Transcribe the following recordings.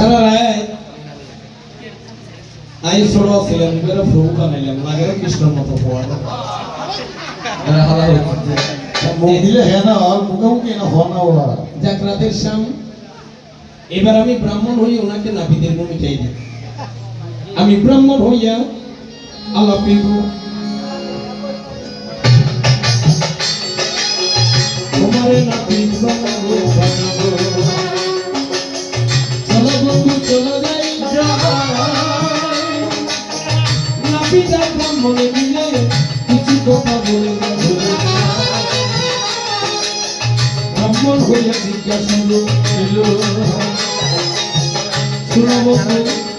সারা রায় I ছোট ছিলাম এবারে প্রভু বানাইলাম লাগের কৃষ্ণর মতো হওয়া মুখ দিলে হ্যাঁ না আর মুখোমুখি না হওয়া না ওরা জাগ্রাতের শাম এবার আমি ব্রাহ্মণ হই ওনাকে নাপিতের ভূমিকাই দিই আমি ব্রাহ্মণ হইয়া আলাপ দিব তোমারে নাপিত বানাবো চলো বন্ধু চলো যাই নাপিত আর ব্রাহ্মণে মিলে কিছু কথা বলে ব্রাহ্মণ হইয়া জিজ্ঞাসা ছিল শুনবো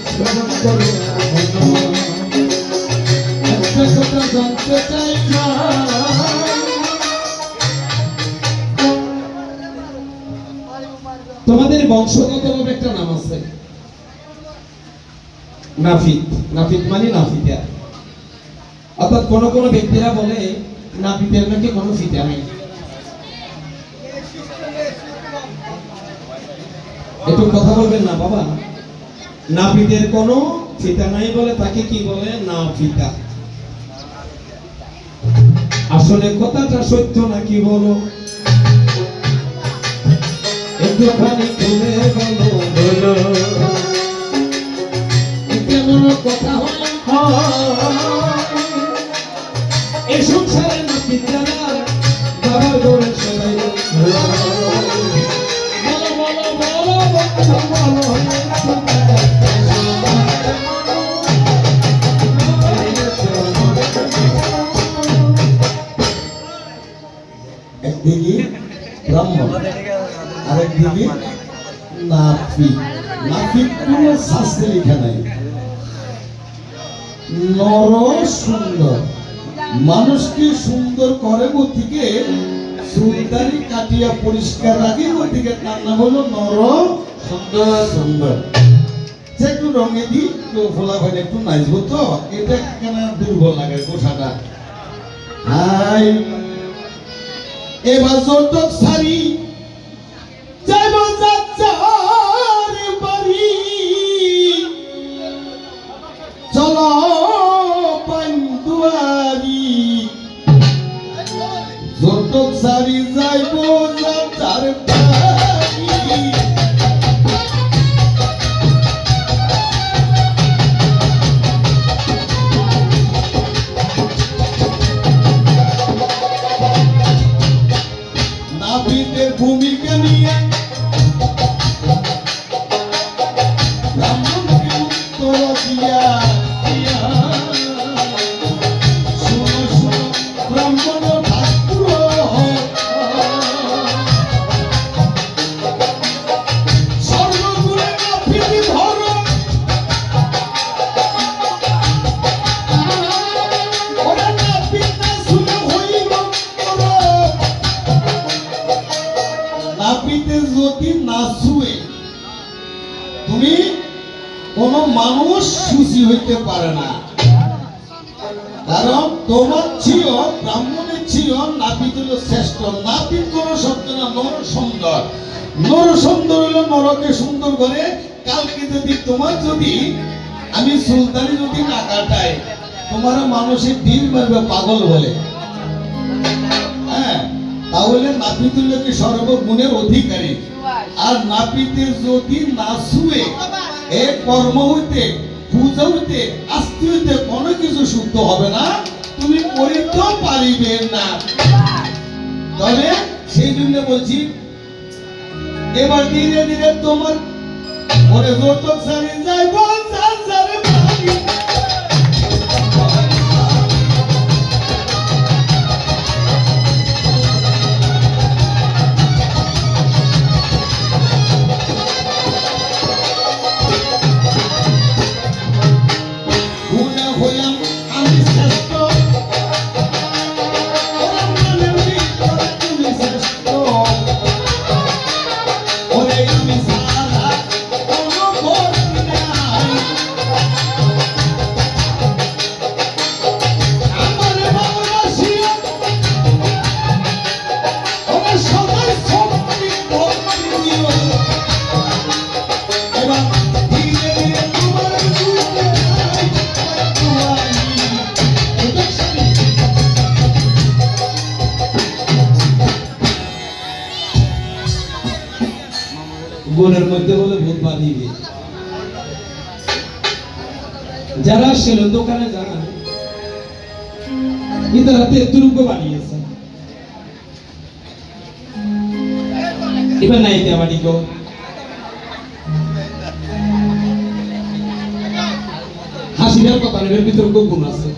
শ্রবণ করো একটা কথা জানতে চাই না তোমাদের বংশগতভাবে একটা নাম আছে নাফিত নাফিত মানে নাফিতা অর্থাৎ কোন কোন ব্যক্তিরা বলে নাপিতের নাকি কোনো ফিতা নেই একটু কথা বলবেন না বাবা নাপিতের কোনো ফিতা নাই বলে তাকে কি বলে না ফিতা আসলে কথাটা সত্য নাকি বলো একটুখানি খুলে বলো কেমন কথা এই সংসারে নাপিত যারা বাবার দৌড়ে সবাই একদিকে ব্রাহ্মণ আরেকদিকে নাপিত নাপিত কোনো শাস্ত্রে লেখা নাই নর সুন্দর মানুষকে সুন্দর করে ওদিকে সুন্দরী কাটিয়া পরিষ্কার রাখে ওদিকে তার নাম হলো নর সুন্দর সুন্দর একটু রঙে দিই তো ফোলা ভাই একটু নাচবো তো এটা কেন দুর্বল লাগে পোষাটা হাই এবার জোরটক সারি যাইব যাচ্চার বাড়ি চলো পান্ডুয়ারি জোরটক সারি যাইব যাচ্চার বাড়ি নাপিতের ভূমিকা নিয়ে ব্রাহ্মণকে উত্তর দিয়া শোনো শোনো ব্রাহ্মণ ঠাকুর সর্বগুণে নাপিত ধর ওরা নাপিত না শুনে হইল নাপিতে যদি না শুয়ে তুমি কোন মানুষ সুখী হইতে পারে না কারণ তোমার ছিল ব্রাহ্মণের ছিল নাপিত হলো শ্রেষ্ঠ নাপিত কোন শব্দ না নর সুন্দর নর সুন্দর হলো নরকে সুন্দর করে কালকে যদি তোমার যদি আমি সুলতানি যদি না কাটাই তোমার মানুষের দিন মারবে পাগল বলে হ্যাঁ তাহলে নাপিত হলো কি সর্বগুণের অধিকারী আর নাপিতে যদি না শুয়ে এ কর্ম হইতে পূজা হইতে আস্তি হইতে কোনো কিছু শুদ্ধ হবে না তুমি করিতেও পারিবে না তবে সেই জন্য বলছি এবার ধীরে ধীরে তোমার ওরে জোটক সারি যাইব সারে পারি যারা ছিল দোকানে যান ইতার হাতে দুর্গ বানিয়েছে এবার নাই তে বাড়ি গো হাসিবার কথা নেবের ভিতর গুণ আছে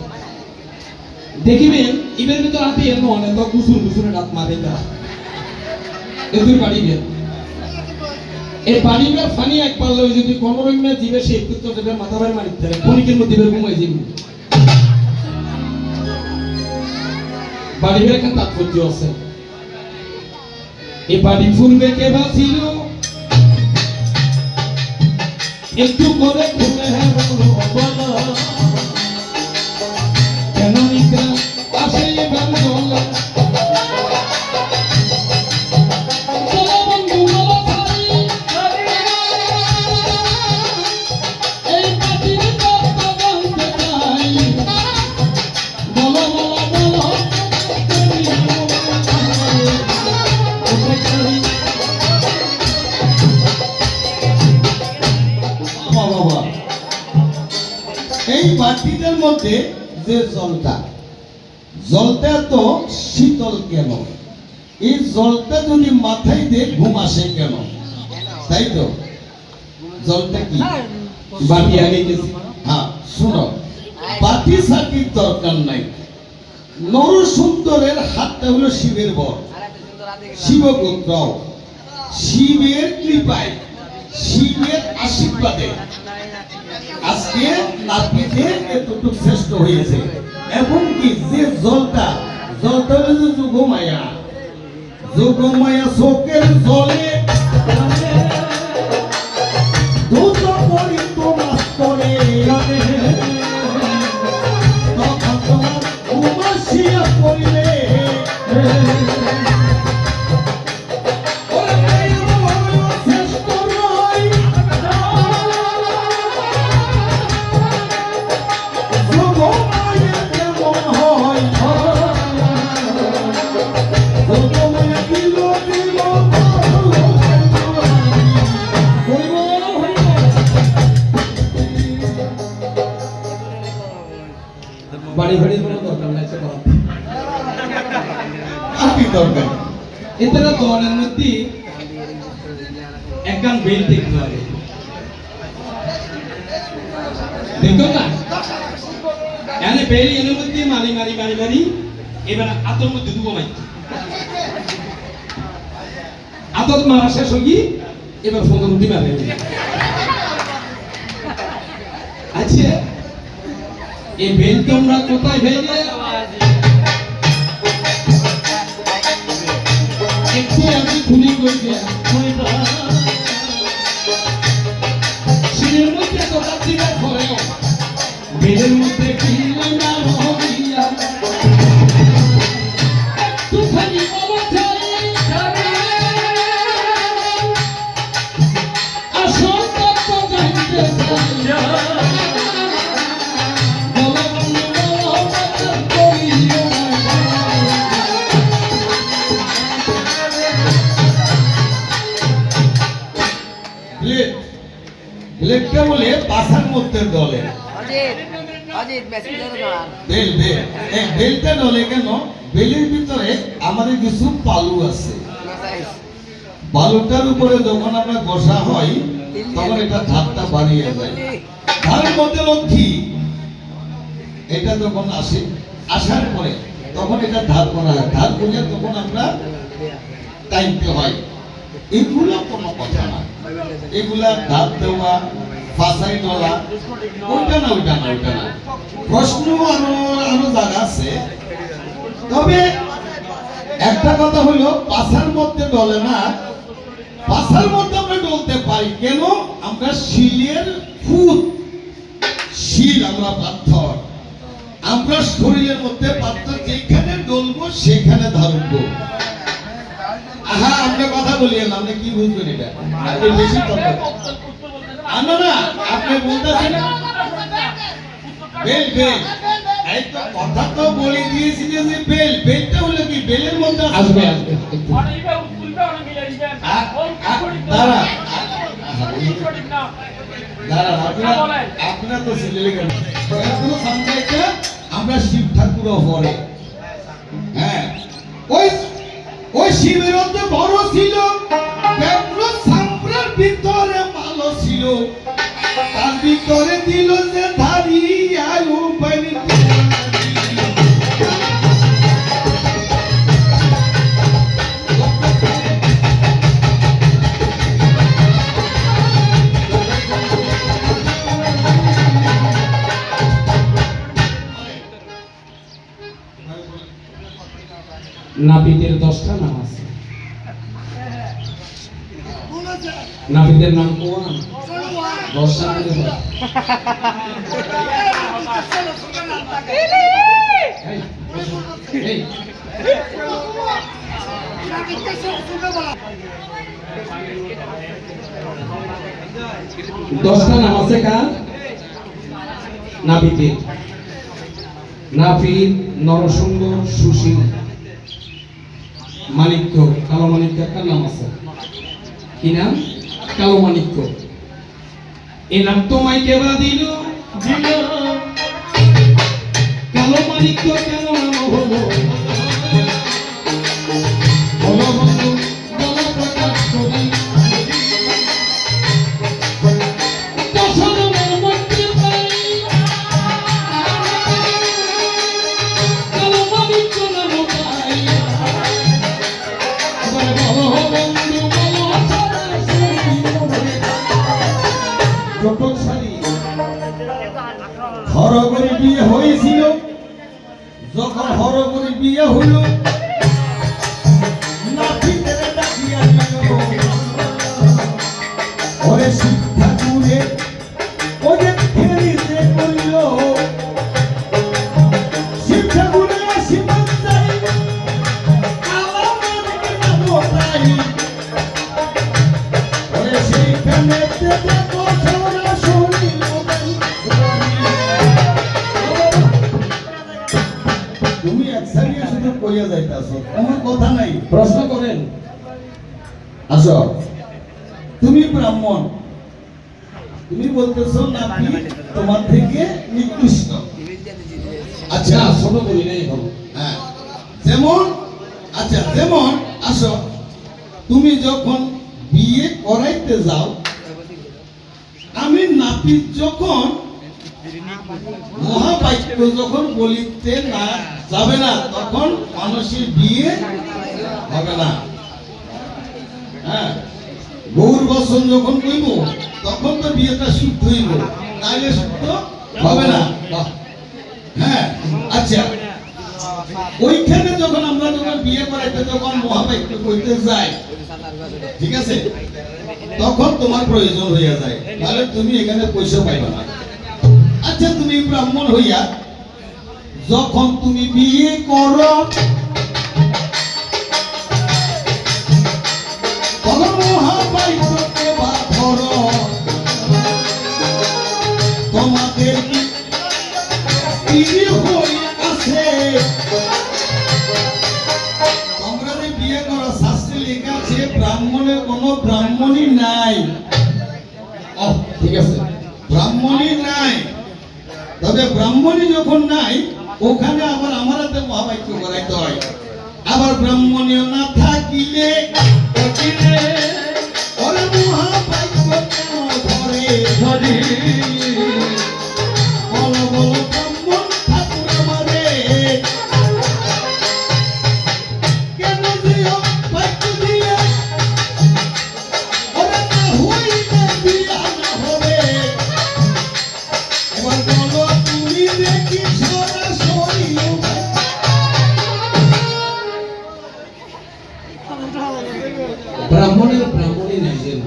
দেখিবেন ইবের ভিতর হাতে এর নয় তো গুসুর গুসুরে রাত মারে তারা এদের বাড়ি গেল এই বাড়িবার ফানি এক পারলে যদি কোন রকমে দিবে সেই একটু তো দেবে মাথা বাইরে মারিতে হবে ফনিকের মধ্যে বের ঘুমাই যাবে বাড়িবার একটা তাৎপর্য আছে এই বাড়ি ফুলবে কে বাঁচিল একটু করে ঘুরে হ্যাঁ বলো কেন নিকা আসে এবার বলো এই বাটিটার মধ্যে যে জলটা তো শীতল কেন এই জলটা যদি মাথায় দিয়ে ঘুম আসে কেন তাই তো জলটা কি বাটি আগে গেছি হ্যাঁ শুনো বাটি সাকির দরকার নাই নরসুন্দরের হাতটা হলো শিবের বর শিবপুত্র শিবের কৃপায় শিবের আশীর্বাদে আজকে নাপিতে এতটুকু শ্রেষ্ঠ হয়েছে এবং কি যে জলটা হলো যোগমায়া চোখের জলে দুধ করিত মাস্তরে তখন তোমার উমাসিয়া পড়িলে বাড়ি বাড়ি কোনো দরকার নাই সে বলা কি দরকার এতটা দলের মধ্যে একখান বেল দেখতে হবে দেখো না এনে বেলি এর মধ্যে মারি এবার আতর মধ্যে দুবো মাই আতর মারা শেষ হই এবার ফোন রুটি মারে আচ্ছা এই বেল তোমরা কোথায় ফেলে একটু আমি খুলি কইতে শিরের মধ্যে কথা দিলে পরেও বেলের মধ্যে কি না হইয়া একটু খালি অবচাই আসল তত্ত্ব জানতে চাই ব্লেডটা বলে পাশার মধ্যে দলে বেলটা দলে কেন বেলের ভিতরে আমাদের কিছু পালু আছে বালুটার উপরে যখন আমরা বসা হয় তখন এটা ধারটা বাড়িয়ে যায় ধারের মধ্যে লক্ষ্মী এটা যখন আসে আসার পরে তখন এটা ধার করা হয় ধার করলে তখন আমরা টাইমতে হয় এগুলো কোনো কথা না এগুলা ধার দেওয়া ফাঁসাই ডলা ওইটা না প্রশ্ন আরো জায়গা আছে তবে একটা কথা হলো পাশার মধ্যে ডলে না পাশার মধ্যে আমরা ডলতে পারি কেন আমরা শিলের ফুট শিল আমরা পাথর আমরা শরীরের মধ্যে পাথর যেখানে ডলবো সেখানে ধারবো আহা আমরা কথা বলিয়েন আপনি কি বুঝবেন এটা আপনি বেশি কথা না আপনি বলতেছেন বেল এই তো কথা তো বলে দিয়েছি যে বেলটা হলো কি বেলের মধ্যে আসবে দাঁড়া দাঁড়ান, আপনারা তো সিলেলে গেলেন। এখনো সামনে একটা আমরা শিব ঠাকুরও পড়ে। হ্যাঁ, ওই ওই শিবের মধ্যে বড় ছিল, ব্যগ্র সাম্রার ভিতরে ভালো ছিল, তার ভিতরে দিল যে ধারি আয়ু পানি। নাপিতের 10টা নাম আছে। নাপিতের নাম কোন? 10টা নাম আছে। এই 10টা নাম আছে কার? নাপিতের। নাপিত, নরসুন্দর, সুশীল, মানিক্য, কালো মানিক্য একটা নাম আছে। কি নাম? কালো মানিক্য। এই নাম তোমায় কেবা দিল? কালো মানিক্য কেন নাম হলো? বলো বন্ধু, বলো প্রকাশ করি। দশরথের মধ্যে পাই কালো মানিক্য নাম পাই। হরগরি বিয়ে হয়েছিল, যখন হরগরি বিয়ে হইল নাপিতের ডাকিয়া দিল, ওরে শিব ঠাকুরে ওরে ফেরিতে কইল, শিব ঠাকুরে শিবন যাই আমার নাম তাই, ওরে সেইখানে দেখো সোনা শুনিল। তুমি একসাথে শুধু কইয়া যাইতাছো, আমার কথা নাই। প্রশ্ন করেন। আসো, তুমি ব্রাহ্মণ, তুমি বলতেছো নাপিত তোমার থেকে নিকৃষ্ট। আচ্ছা, ছোট করি নাই এখন। হ্যাঁ, যেমন আচ্ছা যেমন আসো, তুমি যখন বিয়ে করাইতে যাও, আমি নাপিত যখন মহাবাক্য যখন বলিতে না যাবে না, তখন মানুষের বিয়ে হবে না। হ্যাঁ, গৌর বচন যখন কইব তখন তো বিয়েটা শুদ্ধ হইব, নাইলে শুদ্ধ হবে না। হ্যাঁ, আচ্ছা, ওইখানে যখন আমরা যখন বিয়ে করাইতে যখন মহাবাক্য কইতে যাই, ঠিক আছে, তখন তোমার প্রয়োজন হইয়া যায়, তাহলে তুমি এখানে পয়সা পাইবা না। আচ্ছা, তুমি ব্রাহ্মণ হইয়া যখন তুমি বিয়ে করো, তখন মহাবাক্যকে বা ধরো, তোমাদের বিয়ে হয়ে আছে, তোমরা যে বিয়ে করো শাস্ত্রে লেখা আছে ব্রাহ্মণের কোনো ব্রাহ্মণই নাই। ও ঠিক আছে, ব্রাহ্মণই নাই। তবে ব্রাহ্মণী যখন নাই, ওখানে আবার আমারাতে মহাবাক্য করাইতে হয়। আবার ব্রাহ্মণীয় না থাকিলে ওরে মহাবাক্য কেন ধরে? বলো বলো ব্রাহ্মণ ঠাকুর আমারে কেন দিও বাক্য দিয়ে? ওরে না হইলে বিয়া না হবে। এবার বলো তুমি দেখি সরাসরি ব্রাহ্মণের ব্রাহ্মণী নাই যে না।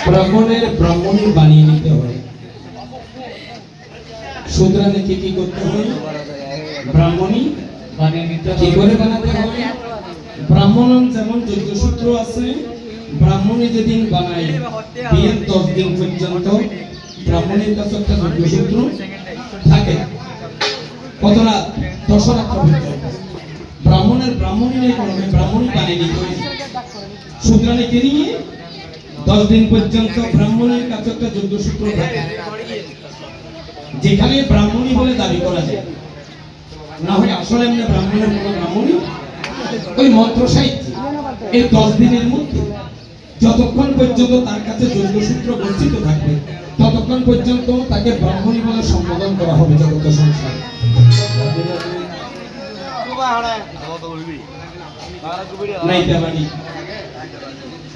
ব্রাহ্মণের ব্রাহ্মণী বানিয়ে নিতে হয়। শূদ্রানে কি করতে হয়? ব্রাহ্মণী বানিয়ে নিতে হয়। কি করে বানাতে হবে? ব্রাহ্মণ যেমন যজ্ঞসূত্র আছে, ব্রাহ্মণী যেদিন বানায় বিয়ের 10 দিন পর্যন্ত ব্রাহ্মণীর কাছে একটা যজ্ঞসূত্র থাকে। কত রাত? 10 রাত পর্যন্ত। ব্রাহ্মণের ব্রাহ্মণী নেই, কোনো ব্রাহ্মণী বানিয়ে নিতে হয়। শূদ্রানীকে নিয়ে 10 দিন পর্যন্ত ব্রাহ্মণের কাছে একটা যজ্ঞসূত্র থাকে, যেখানে ব্রাহ্মণী বলে দাবি করা যায়, না হয় আসলে এমনি ব্রাহ্মণের কোনো ব্রাহ্মণী ওই মন্ত্র সাহিত্য। এই 10 দিনের মধ্যে যতক্ষণ পর্যন্ত তার কাছে যজ্ঞসূত্র গচ্ছিত থাকবে, ততক্ষণ পর্যন্ত তাকে ব্রাহ্মণী বলে সম্বোধন করা হবে জগত সংসার। নাই দেবানি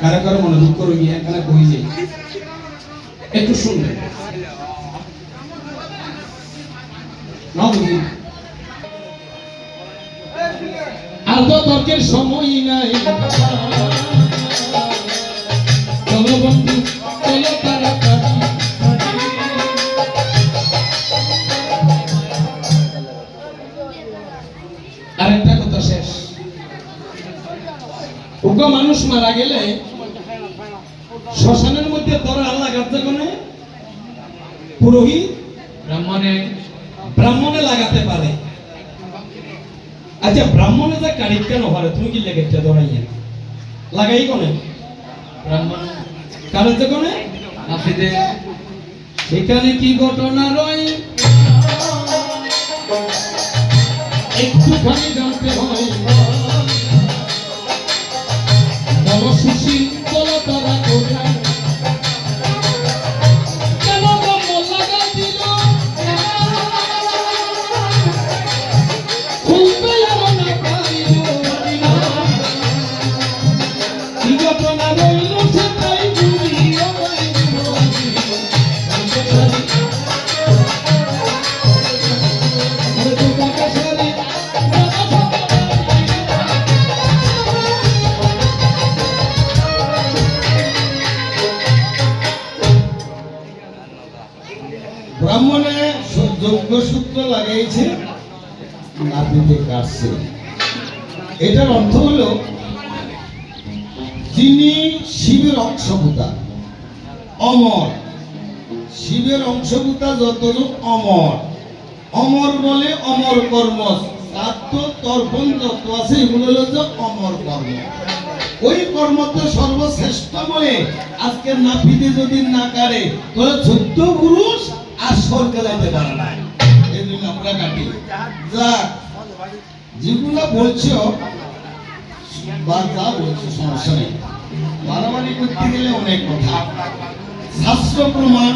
কারা কারো মনে দুঃখ রোগী এখানে বই যাই একটু শুনবেন না বুঝি। আর তো তর্কের সময় নাই, চলো বন্ধু চলো তাড়াতাড়ি। আরেকটা কথা শেষ, ওগো মানুষ মারা গেলে শ্মশানের মধ্যে ধরা আল্লাহ গাছে কোনে পুরোহিত ব্রাহ্মণে লাগাতে পারে। আচ্ছা ব্রাহ্মণে যা কারিক কেন পারে, তুমি কি লেগেছে ধরাইয়া লাগাই কোনে ব্রাহ্মণ কারণে কোনে নাফিদে, সেখানে কি ঘটনা রয় একটুখানি জানতে হয়। বলো সুশীল বলো তারা কোথায়, কেন ব্রহ্ম লাগা দিল খুলতে এমন না পারিল, কি ঘটনা রইল সেটাই বুঝিও ব্রাহ্মণে যজ্ঞসূত্র লাগাইছে, নাপিতে কাটছে। এটার অর্থ হলো যিনি শিবের অংশভূতা, অমর, শিবের অংশভূতা যতজন অমর, অমর বলে অমর কর্ম, শ্রাদ্ধ তর্পণ যত আছে এগুলো হলো যে অমর কর্ম। ওই কর্ম তো সর্বশ্রেষ্ঠ বলে আজকে নাপিতে যদি না কাটে তাহলে 14 পুরুষ আর স্বর্গে যাইতে পারে না। এই জন্য আমরা কাটি। যা যেগুলো বলছো বা যা বলছো সমস্যা নেই, বাড়াবাড়ি করতে গেলে অনেক কথা। শাস্ত্র প্রমাণ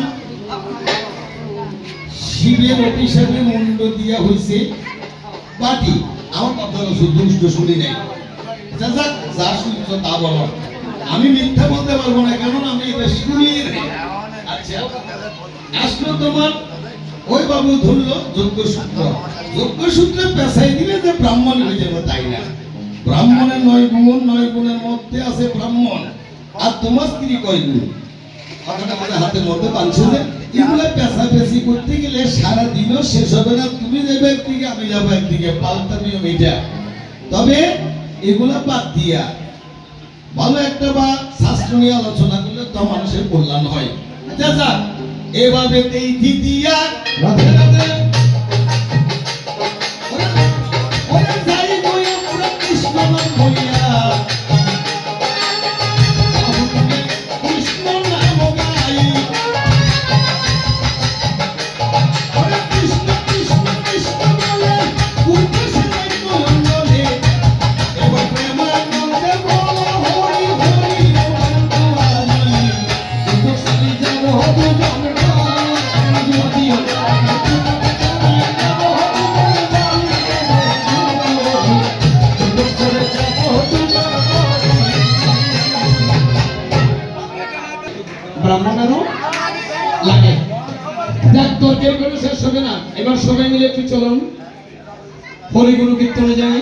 শিবের অভিষেকে মুন্ড দিয়া হয়েছে বাটি। আমার কথা দুষ্ট শুনি নাই, যা শুনছো তা বলো, আমি মিথ্যা বলতে পারবো না, কারণ আমি এটা শুনিয়ে নেই। আচ্ছা আসলো তোমার ওই বাবু ধরলো যজ্ঞসূত্র, যজ্ঞসূত্রে পেশাই দিলে যে ব্রাহ্মণ হয়ে যাবে তাই না। ব্রাহ্মণের 9 গুণ, 9 গুণের মধ্যে আছে ব্রাহ্মণ। আর তোমার স্ত্রী কয় গুণ, কথাটা আমাদের হাতের মধ্যে পাচ্ছে যে এগুলো পেশাপেশি করতে গেলে সারা দিনও শেষ হবে না। তুমি যাবে একদিকে, আমি যাবো একদিকে, পাল্টা নিয়ম এটা। তবে এগুলা বাদ দিয়া ভালো একটা বা শাস্ত্র নিয়ে আলোচনা করলে তো মানুষের কল্যাণ হয়। আচ্ছা এভাবে এই দিয়া রাধে রাধে ওরে যাই বইয়া পুরো কৃষ্ণ নাম বইয়া, কৃষ্ণ নাম গাই, ওরে কৃষ্ণ কৃষ্ণ কৃষ্ণ বলে উঠে সে বলে, এবার প্রেমানন্দে বলো হরি হরি হরি, তো সারি যাব হবু গঙ্গা যদি ব্রাহ্মণেরও লাগে। যাক তর্কের কোনো শেষ হবে না, এবার সবাই মিলে একটু চলুন হরিগুরু কীর্তনে যাই।